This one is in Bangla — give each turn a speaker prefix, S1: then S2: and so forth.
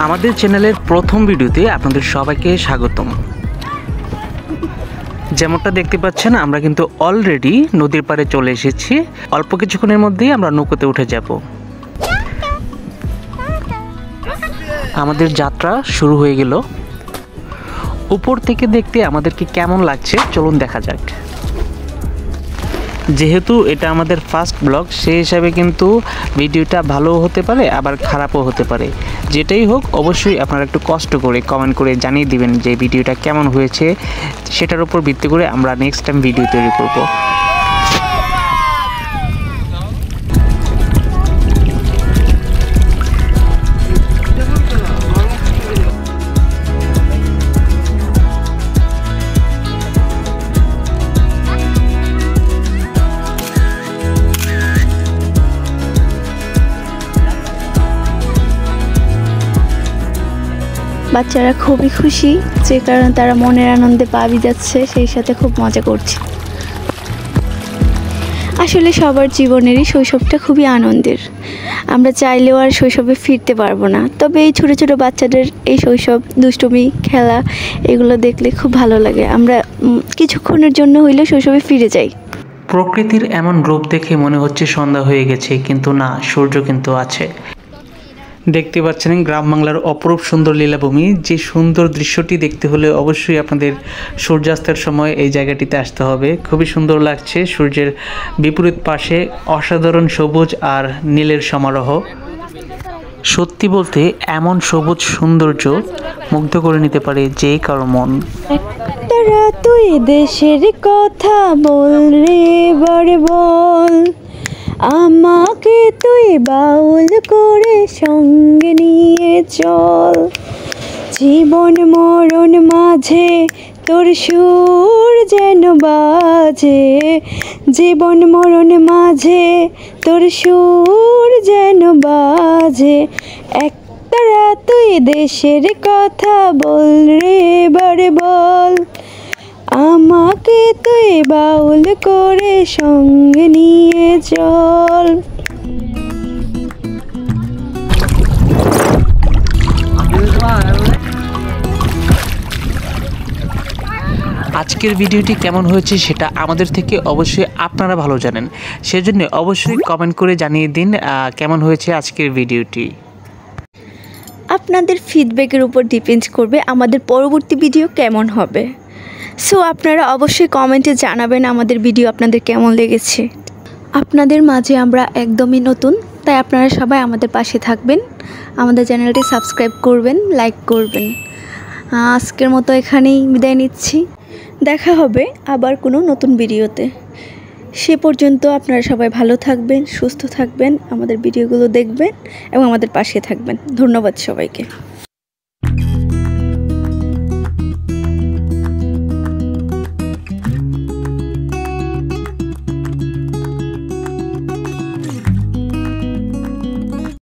S1: আমাদের চ্যানেলের প্রথম ভিডিওতে আপনাদের সবাইকে স্বাগতম। যেমনটা দেখতে পাচ্ছেন আমরা কিন্তু অলরেডি নদীর পাড়ে চলে এসেছি। অল্প কিছুক্ষণের মধ্যেই আমরা নৌকোতে উঠে যাব। আমাদের যাত্রা শুরু হয়ে গেল। উপর থেকে দেখতে আমাদেরকে কেমন লাগছে চলুন দেখা যাক। যেহেতু এটা আমাদের ফার্স্ট ব্লগ, সেই হিসাবে কিন্তু ভিডিওটা ভালোও হতে পারে আবার খারাপও হতে পারে। যেটাই হোক অবশ্যই আপনারা একটু কষ্ট করে কমেন্ট করে জানিয়ে দিবেন যে ভিডিওটা কেমন হয়েছে। সেটার উপর ভিত্তি করে আমরা নেক্সট টাইম ভিডিও তৈরি করব।
S2: বাচ্চারা খুবই খুশি, যে কারণে তারা মনের আনন্দে পা ভিজাচ্ছে, সেই সাথে খুব মজা করছে। আসলে সবার জীবনেরই শৈশবটা খুবই আনন্দের। আমরা চাইলেও আর শৈশবে ফিরতে পারবো না, তবে এই ছোটো ছোটো বাচ্চাদের এই শৈশব, দুষ্টুমি, খেলা এগুলো দেখলে খুব ভালো লাগে। আমরা কিছুক্ষণের জন্য হইলেও শৈশবে ফিরে যাই।
S1: প্রকৃতির এমন রূপ দেখে মনে হচ্ছে সন্ধ্যা হয়ে গেছে, কিন্তু না, সূর্য কিন্তু আছে। দেখতে পাচ্ছেন গ্রাম বাংলার অপরূপ সুন্দর লীলাভূমি। যে সুন্দর দৃশ্যটি দেখতে হলে অবশ্যই আপনাদের সূর্যাস্তের সময় এই জায়গাটিতে আসতে হবে। খুবই সুন্দর লাগছে। সূর্যের বিপরীত পাশে অসাধারণ সবুজ আর নীলের সমারোহ। সত্যি বলতে এমন সবুজ সৌন্দর্য মুগ্ধ করে নিতে পারে যে কারো মন।
S2: তারা তুই দেশের কথা বল রে বারে বল, আমাকে তুই বাউল করে সঙ্গে নিয়ে চল। জীবন মরণ মাঝে তোর সুর যেন বাজে, জীবন মরণ মাঝে তোর সুর যেন বাজে। একতারা তুই দেশের কথা বল রে বারে বল, আমাকে তুই বাউল করে সঙ্গে নিয়ে চল।
S1: আজকের ভিডিওটি কেমন হয়েছে সেটা আমাদের থেকে অবশ্যই আপনারা ভালো জানেন। সেজন্য অবশ্যই কমেন্ট করে জানিয়ে দিন কেমন হয়েছে আজকের ভিডিওটি।
S2: আপনাদের ফিডব্যাকের উপর ডিপেন্ড করবে আমাদের পরবর্তী ভিডিও কেমন হবে। সো আপনারা অবশ্যই কমেন্টে জানাবেন আমাদের ভিডিও আপনাদের কেমন লেগেছে। আপনাদের মাঝে আমরা একদমই নতুন, তাই আপনারা সবাই আমাদের পাশে থাকবেন, আমাদের চ্যানেলটি সাবস্ক্রাইব করবেন, লাইক করবেন। আজকের মতো এখানেই বিদায় নিচ্ছি। দেখা হবে আবার কোনো নতুন ভিডিওতে। সে পর্যন্ত আপনারা সবাই ভালো থাকবেন, সুস্থ থাকবেন, আমাদের ভিডিওগুলো দেখবেন এবং আমাদের পাশে থাকবেন। ধন্যবাদ সবাইকে।